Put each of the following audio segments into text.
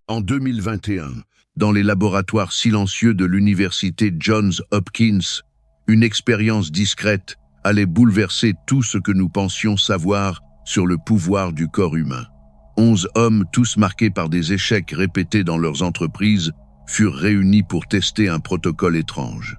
En 2021, dans les laboratoires silencieux de l'université Johns Hopkins, une expérience discrète allait bouleverser tout ce que nous pensions savoir sur le pouvoir du corps humain. 11 hommes, tous marqués par des échecs répétés dans leurs entreprises, furent réunis pour tester un protocole étrange.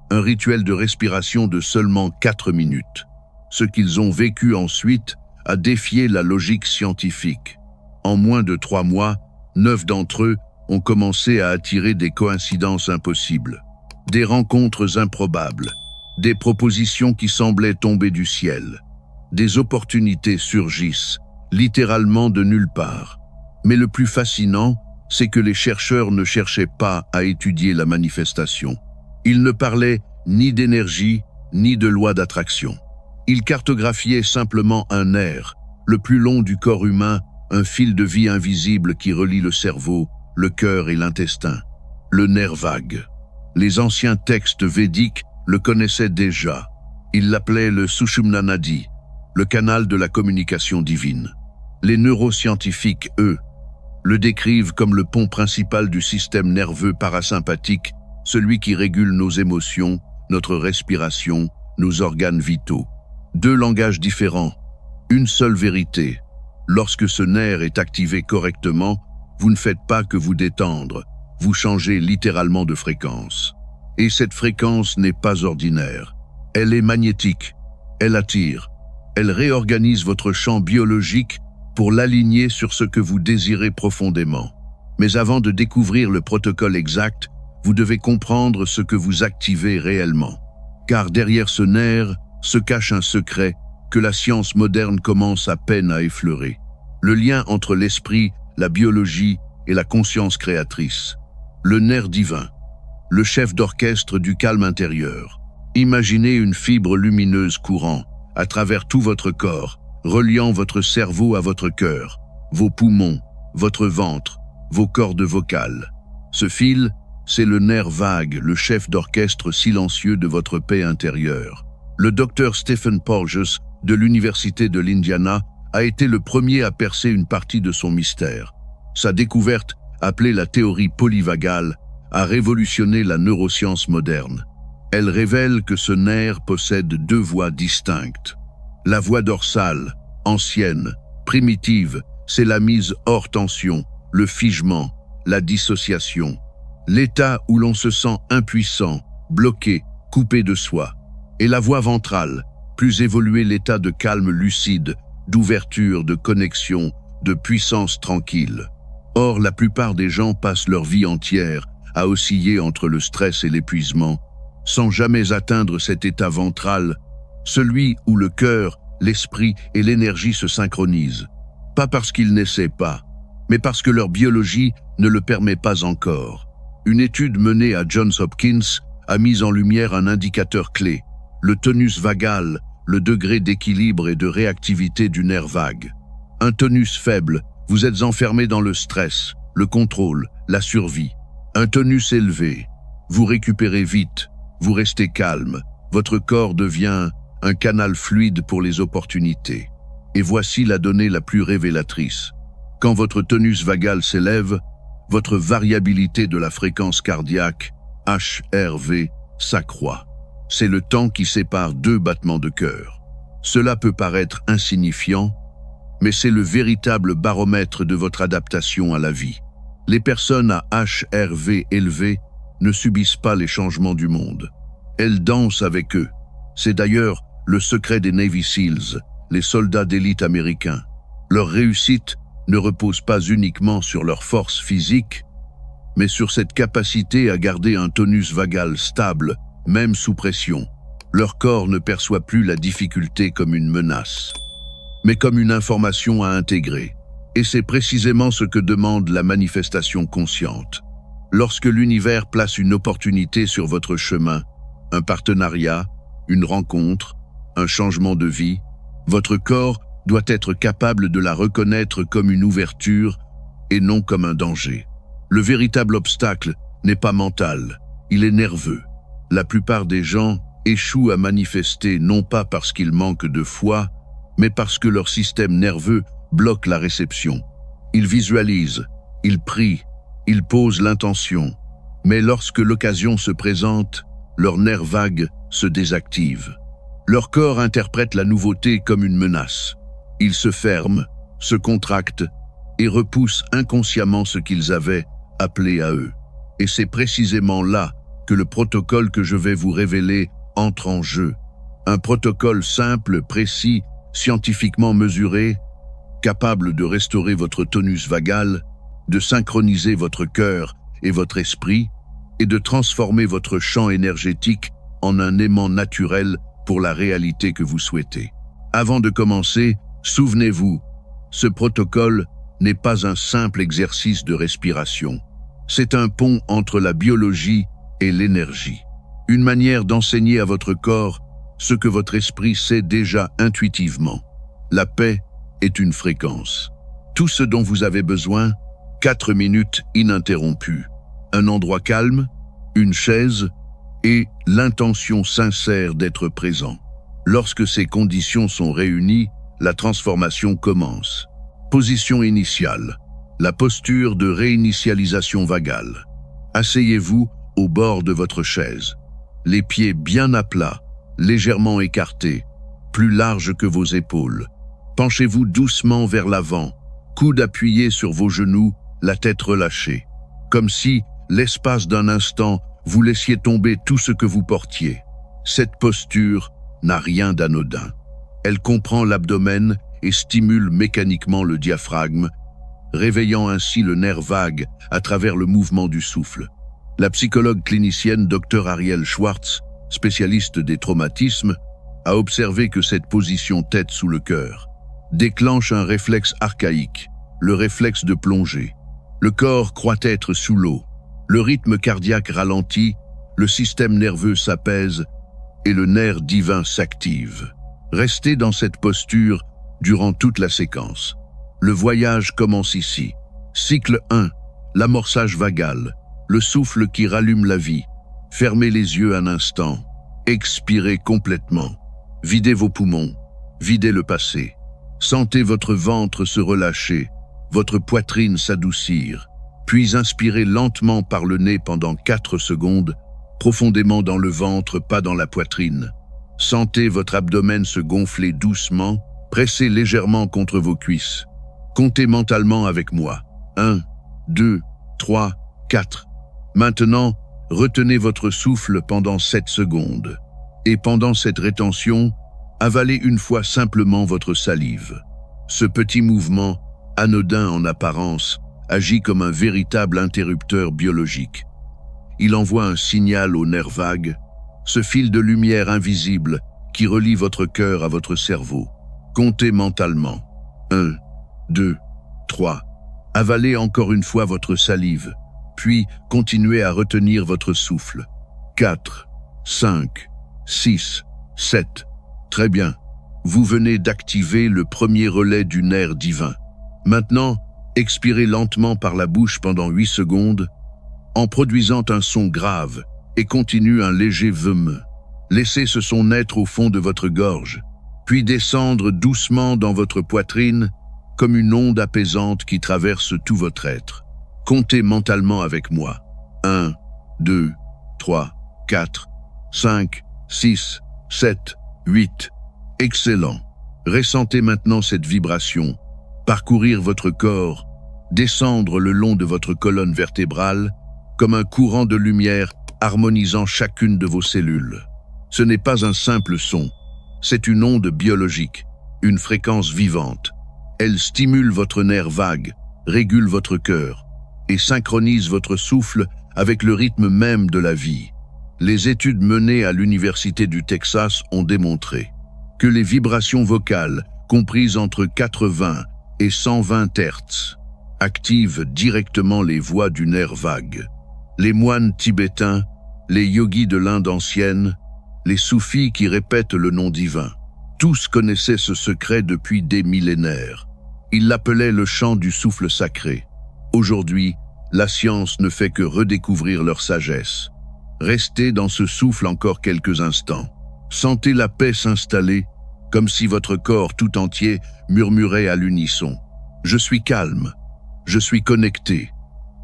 Un rituel de respiration de seulement 4 minutes. Ce qu'ils ont vécu ensuite a défié la logique scientifique. En moins de 3 mois, 9 d'entre eux ont commencé à attirer des coïncidences impossibles, des rencontres improbables, des propositions qui semblaient tomber du ciel. Des opportunités surgissent, littéralement de nulle part. Mais le plus fascinant, c'est que les chercheurs ne cherchaient pas à étudier la manifestation. Ils ne parlaient ni d'énergie, ni de loi d'attraction. Ils cartographiaient simplement un nerf, le plus long du corps humain, un fil de vie invisible qui relie le cerveau, le cœur et l'intestin. Le nerf vague. Les anciens textes védiques le connaissaient déjà. Ils l'appelaient le Sushumna Nadi, le canal de la communication divine. Les neuroscientifiques, eux, le décrivent comme le pont principal du système nerveux parasympathique, celui qui régule nos émotions, notre respiration, nos organes vitaux. 2 langages différents, une seule vérité. Lorsque ce nerf est activé correctement, vous ne faites pas que vous détendre, vous changez littéralement de fréquence. Et cette fréquence n'est pas ordinaire. Elle est magnétique, elle attire, elle réorganise votre champ biologique pour l'aligner sur ce que vous désirez profondément. Mais avant de découvrir le protocole exact, vous devez comprendre ce que vous activez réellement. Car derrière ce nerf se cache un secret que la science moderne commence à peine à effleurer. Le lien entre l'esprit, la biologie et la conscience créatrice. Le nerf divin, le chef d'orchestre du calme intérieur. Imaginez une fibre lumineuse courant à travers tout votre corps, reliant votre cerveau à votre cœur, vos poumons, votre ventre, vos cordes vocales. Ce fil, c'est le nerf vague, le chef d'orchestre silencieux de votre paix intérieure. Le docteur Stephen Porges de l'Université de l'Indiana a été le premier à percer une partie de son mystère. Sa découverte, appelée la théorie polyvagale, a révolutionné la neuroscience moderne. Elle révèle que ce nerf possède 2 voies distinctes. La voie dorsale, ancienne, primitive, c'est la mise hors tension, le figement, la dissociation. L'état où l'on se sent impuissant, bloqué, coupé de soi. Et la voie ventrale, plus évoluée, l'état de calme lucide, d'ouverture, de connexion, de puissance tranquille. Or, la plupart des gens passent leur vie entière à osciller entre le stress et l'épuisement, sans jamais atteindre cet état ventral, celui où le cœur, l'esprit et l'énergie se synchronisent. Pas parce qu'ils n'essaient pas, mais parce que leur biologie ne le permet pas encore. Une étude menée à Johns Hopkins a mis en lumière un indicateur clé, le tonus vagal, le degré d'équilibre et de réactivité du nerf vague. Un tonus faible, vous êtes enfermé dans le stress, le contrôle, la survie. Un tonus élevé, vous récupérez vite, vous restez calme, votre corps devient un canal fluide pour les opportunités. Et voici la donnée la plus révélatrice. Quand votre tonus vagal s'élève, votre variabilité de la fréquence cardiaque, HRV, s'accroît. C'est le temps qui sépare 2 battements de cœur. Cela peut paraître insignifiant, mais c'est le véritable baromètre de votre adaptation à la vie. Les personnes à HRV élevé ne subissent pas les changements du monde. Elles dansent avec eux. C'est d'ailleurs le secret des Navy SEALs, les soldats d'élite américains. Leur réussite ne repose pas uniquement sur leur force physique, mais sur cette capacité à garder un tonus vagal stable, même sous pression. Leur corps ne perçoit plus la difficulté comme une menace, mais comme une information à intégrer. Et c'est précisément ce que demande la manifestation consciente. Lorsque l'univers place une opportunité sur votre chemin, un partenariat, une rencontre, un changement de vie, votre corps doit être capable de la reconnaître comme une ouverture et non comme un danger. Le véritable obstacle n'est pas mental, il est nerveux. La plupart des gens échouent à manifester non pas parce qu'ils manquent de foi, mais parce que leur système nerveux bloque la réception. Ils visualisent, ils prient, Ils posent l'intention, mais lorsque l'occasion se présente, leurs nerfs vagues se désactivent. Leur corps interprète la nouveauté comme une menace. Ils se ferment, se contractent et repoussent inconsciemment ce qu'ils avaient appelé à eux. Et c'est précisément là que le protocole que je vais vous révéler entre en jeu. Un protocole simple, précis, scientifiquement mesuré, capable de restaurer votre tonus vagal, de synchroniser votre cœur et votre esprit, et de transformer votre champ énergétique en un aimant naturel pour la réalité que vous souhaitez. Avant de commencer, souvenez-vous, ce protocole n'est pas un simple exercice de respiration. C'est un pont entre la biologie et l'énergie. Une manière d'enseigner à votre corps ce que votre esprit sait déjà intuitivement. La paix est une fréquence. Tout ce dont vous avez besoin, 4 minutes ininterrompues. Un endroit calme, une chaise et l'intention sincère d'être présent. Lorsque ces conditions sont réunies, la transformation commence. Position initiale. La posture de réinitialisation vagale. Asseyez-vous au bord de votre chaise. Les pieds bien à plat, légèrement écartés, plus larges que vos épaules. Penchez-vous doucement vers l'avant, coudes appuyés sur vos genoux, la tête relâchée. Comme si, l'espace d'un instant, vous laissiez tomber tout ce que vous portiez. Cette posture n'a rien d'anodin. Elle comprend l'abdomen et stimule mécaniquement le diaphragme, réveillant ainsi le nerf vague à travers le mouvement du souffle. La psychologue clinicienne Dr Arielle Schwartz, spécialiste des traumatismes, a observé que cette position tête sous le cœur déclenche un réflexe archaïque, le réflexe de plonger. Le corps croit être sous l'eau, le rythme cardiaque ralentit, le système nerveux s'apaise et le nerf divin s'active. Restez dans cette posture durant toute la séquence. Le voyage commence ici. Cycle 1, l'amorçage vagal, le souffle qui rallume la vie. Fermez les yeux un instant. Expirez complètement. Videz vos poumons. Videz le passé. Sentez votre ventre se relâcher, votre poitrine s'adoucir. Puis inspirez lentement par le nez pendant 4 secondes, profondément dans le ventre, pas dans la poitrine. Sentez votre abdomen se gonfler doucement, pressez légèrement contre vos cuisses. Comptez mentalement avec moi. 1, 2, 3, 4. Maintenant, retenez votre souffle pendant 7 secondes. Et pendant cette rétention, avalez une fois simplement votre salive. Ce petit mouvement, anodin en apparence, agit comme un véritable interrupteur biologique. Il envoie un signal au nerf vague, ce fil de lumière invisible qui relie votre cœur à votre cerveau. Comptez mentalement. 1, 2, 3. Avalez encore une fois votre salive, puis continuez à retenir votre souffle. 4, 5, 6, 7. Très bien. Vous venez d'activer le premier relais du nerf divin. Maintenant, expirez lentement par la bouche pendant 8 secondes, en produisant un son grave et continue un léger veum. Laissez ce son naître au fond de votre gorge, puis descendre doucement dans votre poitrine comme une onde apaisante qui traverse tout votre être. Comptez mentalement avec moi. 1, 2, 3, 4, 5, 6, 7, 8. Excellent. Ressentez maintenant cette vibration, parcourir votre corps, descendre le long de votre colonne vertébrale, comme un courant de lumière harmonisant chacune de vos cellules. Ce n'est pas un simple son, c'est une onde biologique, une fréquence vivante. Elle stimule votre nerf vague, régule votre cœur et synchronise votre souffle avec le rythme même de la vie. Les études menées à l'Université du Texas ont démontré que les vibrations vocales, comprises entre 80 et 120 Hz, activent directement les voies du nerf vague. Les moines tibétains, les yogis de l'Inde ancienne, les soufis qui répètent le nom divin, tous connaissaient ce secret depuis des millénaires. Ils l'appelaient le chant du souffle sacré. Aujourd'hui, la science ne fait que redécouvrir leur sagesse. Restez dans ce souffle encore quelques instants. Sentez la paix s'installer, comme si votre corps tout entier murmurait à l'unisson. Je suis calme, je suis connecté,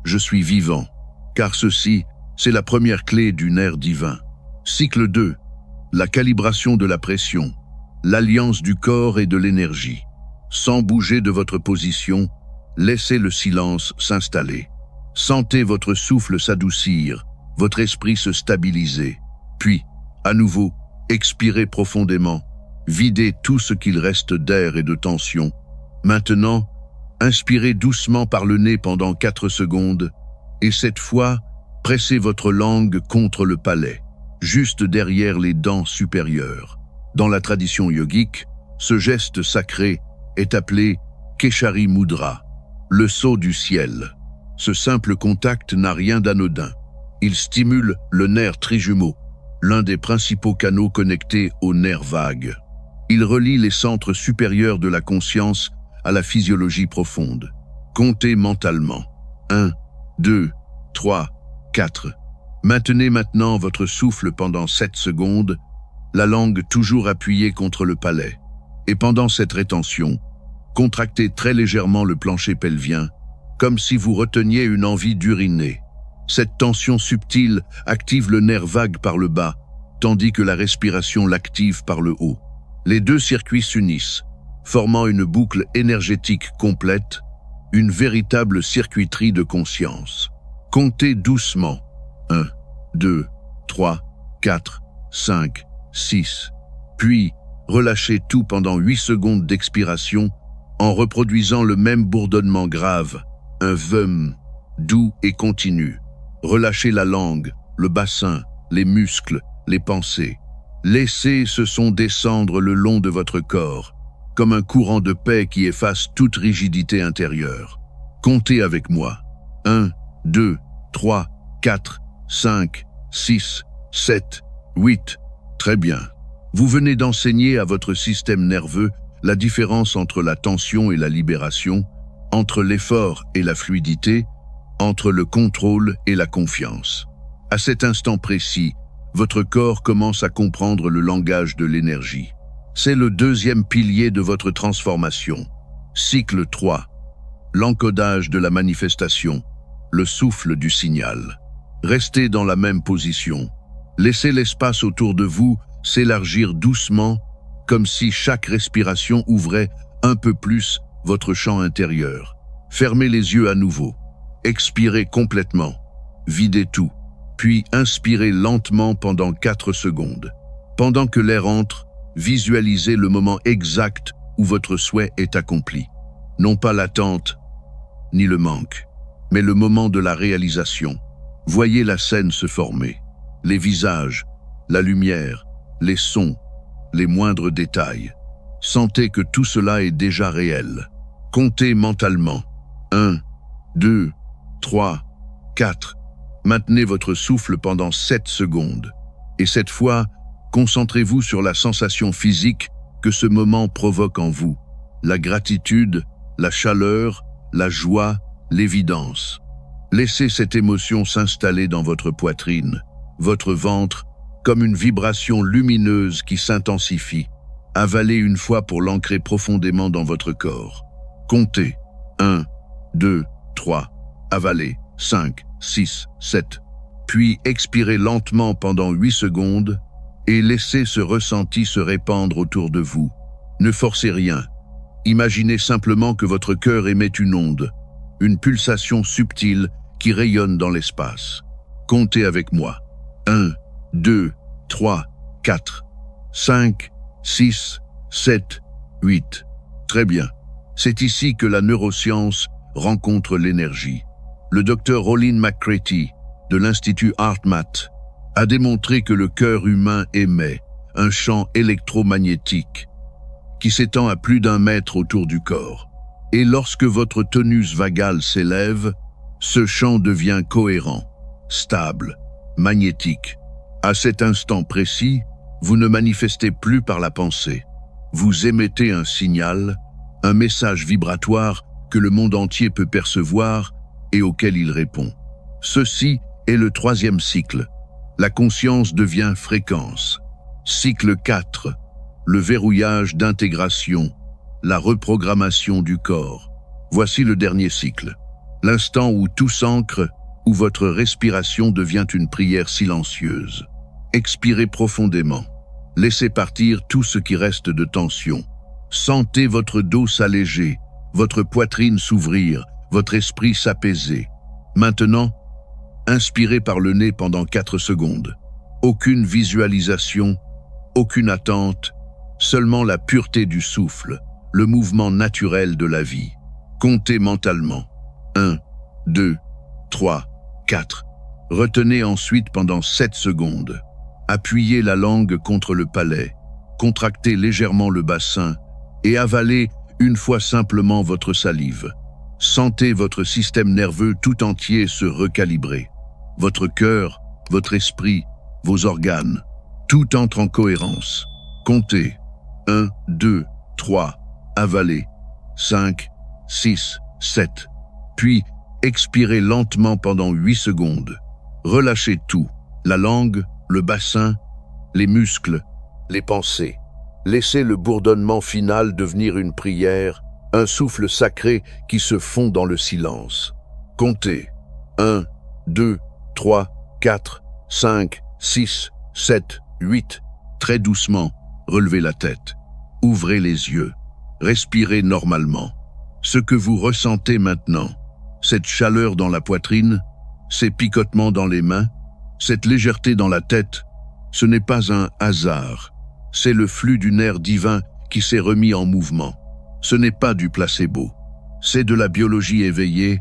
je suis vivant, car ceci, c'est la première clé du nerf divin. Cycle 2. La calibration de la pression, l'alliance du corps et de l'énergie. Sans bouger de votre position, laissez le silence s'installer. Sentez votre souffle s'adoucir, votre esprit se stabiliser. Puis, à nouveau, expirez profondément, videz tout ce qu'il reste d'air et de tension. Maintenant, inspirez doucement par le nez pendant 4 secondes, et cette fois, pressez votre langue contre le palais, juste derrière les dents supérieures. Dans la tradition yogique, ce geste sacré est appelé Keshari Mudra, le sceau du ciel. Ce simple contact n'a rien d'anodin. Il stimule le nerf trijumeau, l'un des principaux canaux connectés au nerf vague. Il relie les centres supérieurs de la conscience à la physiologie profonde. Comptez mentalement. 1, 2, 3, 4. Maintenez maintenant votre souffle pendant 7 secondes, la langue toujours appuyée contre le palais. Et pendant cette rétention, contractez très légèrement le plancher pelvien, comme si vous reteniez une envie d'uriner. Cette tension subtile active le nerf vague par le bas, tandis que la respiration l'active par le haut. Les deux circuits s'unissent, formant une boucle énergétique complète, une véritable circuiterie de conscience. Comptez doucement. 1, 2, 3, 4, 5, 6. Puis, relâchez tout pendant 8 secondes d'expiration en reproduisant le même bourdonnement grave, un VUM, doux et continu. Relâchez la langue, le bassin, les muscles, les pensées. Laissez ce son descendre le long de votre corps, comme un courant de paix qui efface toute rigidité intérieure. Comptez avec moi. 1, 2, 3, 4, 5, 6, 7, 8. Très bien. Vous venez d'enseigner à votre système nerveux la différence entre la tension et la libération, entre l'effort et la fluidité, entre le contrôle et la confiance. À cet instant précis, votre corps commence à comprendre le langage de l'énergie. C'est le deuxième pilier de votre transformation. Cycle 3. L'encodage de la manifestation, le souffle du signal. Restez dans la même position. Laissez l'espace autour de vous s'élargir doucement, comme si chaque respiration ouvrait un peu plus votre champ intérieur. Fermez les yeux à nouveau. Expirez complètement. Videz tout. Puis inspirez lentement pendant 4 secondes. Pendant que l'air entre, visualisez le moment exact où votre souhait est accompli. Non pas l'attente, ni le manque, mais le moment de la réalisation. Voyez la scène se former. Les visages, la lumière, les sons, les moindres détails. Sentez que tout cela est déjà réel. Comptez mentalement. 1, 2, 3, 4. Maintenez votre souffle pendant 7 secondes. Et cette fois, concentrez-vous sur la sensation physique que ce moment provoque en vous. La gratitude, la chaleur, la joie, l'évidence. Laissez cette émotion s'installer dans votre poitrine, votre ventre, comme une vibration lumineuse qui s'intensifie. Avalez une fois pour l'ancrer profondément dans votre corps. Comptez. 1, 2, 3. Avalez. 5, 6, 7. Puis expirez lentement pendant 8 secondes et laissez ce ressenti se répandre autour de vous. Ne forcez rien. Imaginez simplement que votre cœur émet une onde, une pulsation subtile qui rayonne dans l'espace. Comptez avec moi. 1, 2, 3, 4, 5, 6, 7, 8. Très bien. C'est ici que la neuroscience rencontre l'énergie. Le docteur Rollin McCraty, de l'Institut HeartMath, a démontré que le cœur humain émet un champ électromagnétique qui s'étend à plus d'1 mètre autour du corps. Et lorsque votre tonus vagal s'élève, ce champ devient cohérent, stable, magnétique. À cet instant précis, vous ne manifestez plus par la pensée. Vous émettez un signal, un message vibratoire que le monde entier peut percevoir et auquel il répond. Ceci est le 3e cycle. La conscience devient fréquence. Cycle 4. Le verrouillage d'intégration, la reprogrammation du corps. Voici le dernier cycle. l'instant où tout s'ancre, où votre respiration devient une prière silencieuse. Expirez profondément. Laissez partir tout ce qui reste de tension. Sentez votre dos s'alléger, votre poitrine s'ouvrir, votre esprit s'apaiser. Maintenant, inspirez par le nez pendant 4 secondes. Aucune visualisation, aucune attente, seulement la pureté du souffle, le mouvement naturel de la vie. Comptez mentalement. 1, 2, 3, 4. Retenez ensuite pendant 7 secondes. Appuyez la langue contre le palais, contractez légèrement le bassin et avalez une fois simplement votre salive. Sentez votre système nerveux tout entier se recalibrer. Votre cœur, votre esprit, vos organes, tout entre en cohérence. Comptez. 1, 2, 3, avalez. 5, 6, 7. Puis, expirez lentement pendant 8 secondes. Relâchez tout, la langue, le bassin, les muscles, les pensées. Laissez le bourdonnement final devenir une prière, un souffle sacré qui se fond dans le silence. Comptez. 1, 2, 3, 4, 5, 6, 7, 8. Très doucement, relevez la tête. Ouvrez les yeux. Respirez normalement. Ce que vous ressentez maintenant, cette chaleur dans la poitrine, ces picotements dans les mains, cette légèreté dans la tête, ce n'est pas un hasard. C'est le flux du nerf divin qui s'est remis en mouvement. Ce n'est pas du placebo. C'est de la biologie éveillée,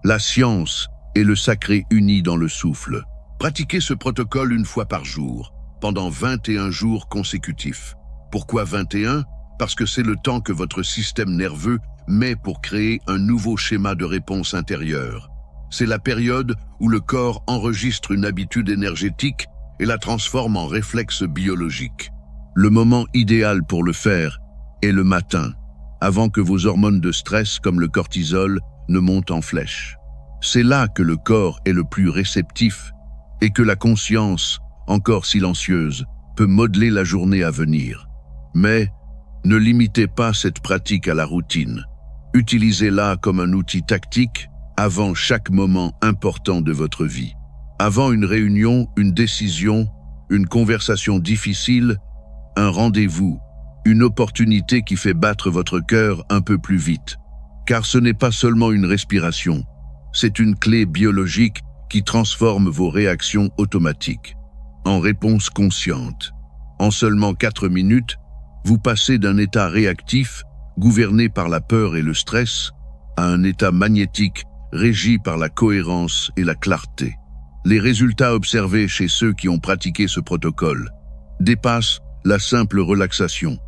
la science et le sacré unis dans le souffle. Pratiquez ce protocole une fois par jour, pendant 21 jours consécutifs. Pourquoi 21? Parce que c'est le temps que votre système nerveux met pour créer un nouveau schéma de réponse intérieure. C'est la période où le corps enregistre une habitude énergétique et la transforme en réflexe biologique. Le moment idéal pour le faire est le matin, avant que vos hormones de stress comme le cortisol ne montent en flèche. C'est là que le corps est le plus réceptif et que la conscience, encore silencieuse, peut modeler la journée à venir. Mais ne limitez pas cette pratique à la routine. Utilisez-la comme un outil tactique avant chaque moment important de votre vie. Avant une réunion, une décision, une conversation difficile, un rendez-vous, une opportunité qui fait battre votre cœur un peu plus vite. Car ce n'est pas seulement une respiration, c'est une clé biologique qui transforme vos réactions automatiques en réponses conscientes. En seulement 4 minutes, vous passez d'un état réactif, gouverné par la peur et le stress, à un état magnétique régi par la cohérence et la clarté. Les résultats observés chez ceux qui ont pratiqué ce protocole dépassent la simple relaxation.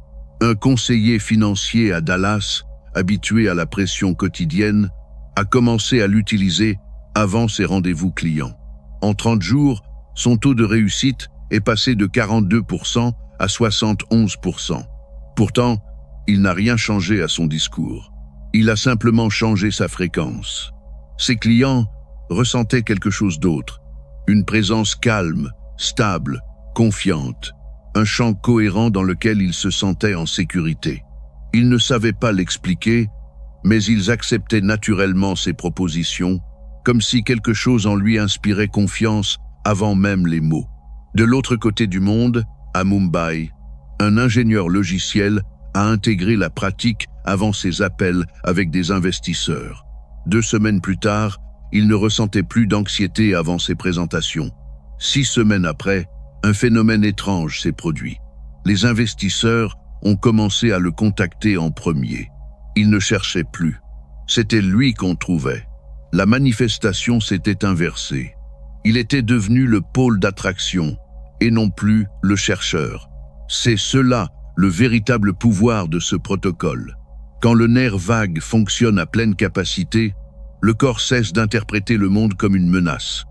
Un conseiller financier à Dallas, habitué à la pression quotidienne, a commencé à l'utiliser avant ses rendez-vous clients. En 30 jours, son taux de réussite est passé de 42% à 71%. Pourtant, il n'a rien changé à son discours. Il a simplement changé sa fréquence. Ses clients ressentaient quelque chose d'autre, une présence calme, stable, confiante, un champ cohérent dans lequel ils se sentaient en sécurité. Ils ne savaient pas l'expliquer, mais ils acceptaient naturellement ses propositions, comme si quelque chose en lui inspirait confiance avant même les mots. De l'autre côté du monde, à Mumbai, un ingénieur logiciel a intégré la pratique avant ses appels avec des investisseurs. 2 semaines plus tard, il ne ressentait plus d'anxiété avant ses présentations. 6 semaines après, un phénomène étrange s'est produit. Les investisseurs ont commencé à le contacter en premier. Ils ne cherchaient plus. C'était lui qu'on trouvait. La manifestation s'était inversée. Il était devenu le pôle d'attraction et non plus le chercheur. C'est cela le véritable pouvoir de ce protocole. Quand le nerf vague fonctionne à pleine capacité, le corps cesse d'interpréter le monde comme une menace.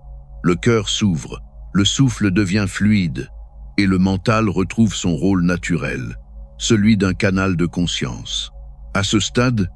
Le cœur s'ouvre, le souffle devient fluide et le mental retrouve son rôle naturel, celui d'un canal de conscience. À ce stade,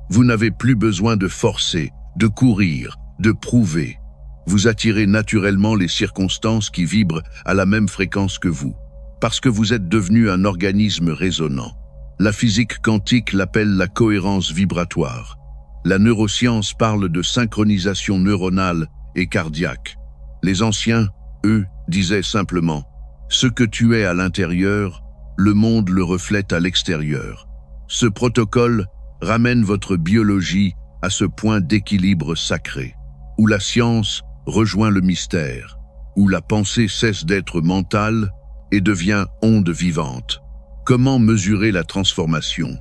vous n'avez plus besoin de forcer, de courir, de prouver. Vous attirez naturellement les circonstances qui vibrent à la même fréquence que vous, parce que vous êtes devenu un organisme résonnant. La physique quantique l'appelle la cohérence vibratoire. La neuroscience parle de synchronisation neuronale et cardiaque. Les anciens, eux, disaient simplement « Ce que tu es à l'intérieur, le monde le reflète à l'extérieur ». Ce protocole ramène votre biologie à ce point d'équilibre sacré, où la science rejoint le mystère, où la pensée cesse d'être mentale et devient onde vivante. Comment mesurer la transformation?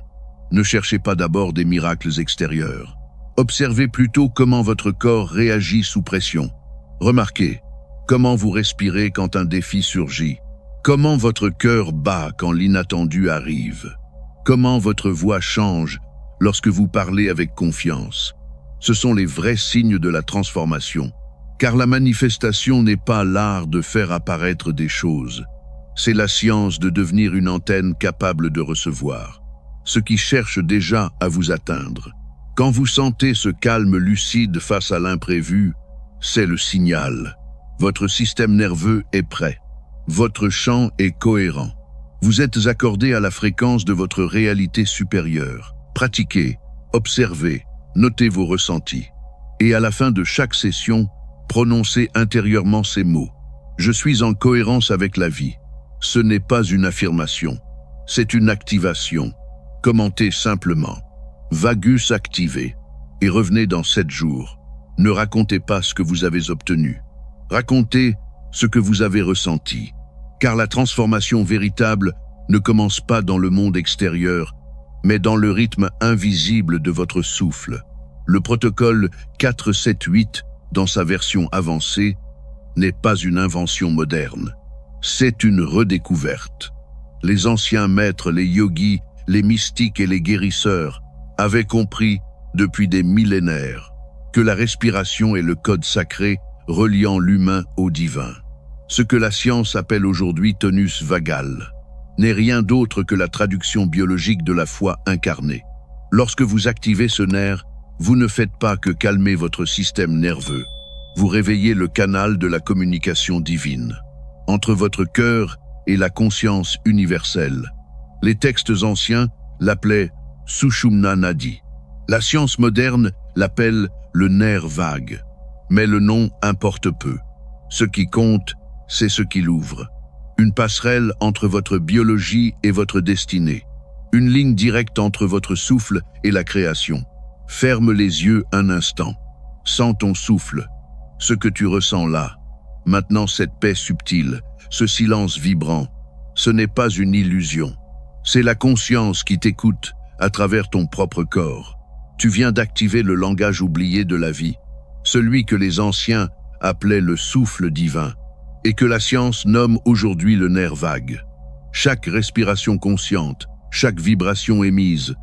Ne cherchez pas d'abord des miracles extérieurs. Observez plutôt comment votre corps réagit sous pression. Remarquez comment vous respirez quand un défi surgit, comment votre cœur bat quand l'inattendu arrive, comment votre voix change lorsque vous parlez avec confiance. Ce sont les vrais signes de la transformation, car la manifestation n'est pas l'art de faire apparaître des choses, c'est la science de devenir une antenne capable de recevoir ce qui cherche déjà à vous atteindre. Quand vous sentez ce calme lucide face à l'imprévu, c'est le signal. Votre système nerveux est prêt. Votre chant est cohérent. Vous êtes accordé à la fréquence de votre réalité supérieure. Pratiquez, observez, notez vos ressentis. Et à la fin de chaque session, prononcez intérieurement ces mots. Je suis en cohérence avec la vie. Ce n'est pas une affirmation, c'est une activation. Commentez simplement. Vagus activé. Et revenez dans 7 jours. Ne racontez pas ce que vous avez obtenu. Racontez ce que vous avez ressenti. Car la transformation véritable ne commence pas dans le monde extérieur, mais dans le rythme invisible de votre souffle. Le protocole 4-7-8, dans sa version avancée, n'est pas une invention moderne. C'est une redécouverte. Les anciens maîtres, les yogis, les mystiques et les guérisseurs avaient compris depuis des millénaires que la respiration est le code sacré reliant l'humain au divin. Ce que la science appelle aujourd'hui tonus vagal n'est rien d'autre que la traduction biologique de la foi incarnée. Lorsque vous activez ce nerf, vous ne faites pas que calmer votre système nerveux. Vous réveillez le canal de la communication divine entre votre cœur et la conscience universelle. Les textes anciens l'appelaient Sushumna Nadi. La science moderne l'appelle le nerf vague. Mais le nom importe peu. Ce qui compte, c'est ce qu'il ouvre. Une passerelle entre votre biologie et votre destinée. Une ligne directe entre votre souffle et la création. Ferme les yeux un instant. Sens ton souffle. Ce que tu ressens là. Maintenant cette paix subtile, ce silence vibrant, ce n'est pas une illusion. C'est la conscience qui t'écoute à travers ton propre corps. Tu viens d'activer le langage oublié de la vie, celui que les anciens appelaient le souffle divin, et que la science nomme aujourd'hui le nerf vague. Chaque respiration consciente, chaque vibration émise,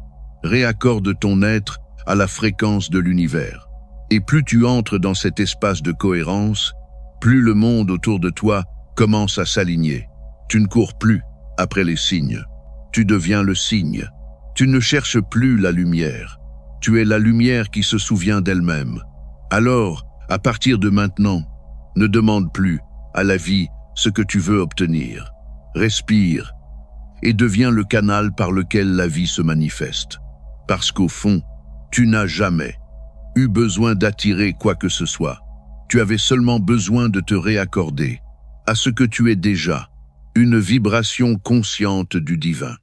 réaccorde ton être à la fréquence de l'univers. Et plus tu entres dans cet espace de cohérence, plus le monde autour de toi commence à s'aligner. Tu ne cours plus après les signes. Tu deviens le signe. Tu ne cherches plus la lumière. Tu es la lumière qui se souvient d'elle-même. Alors, à partir de maintenant, ne demande plus à la vie ce que tu veux obtenir. Respire et deviens le canal par lequel la vie se manifeste. Parce qu'au fond, tu n'as jamais eu besoin d'attirer quoi que ce soit. Tu avais seulement besoin de te réaccorder à ce que tu es déjà, une vibration consciente du divin.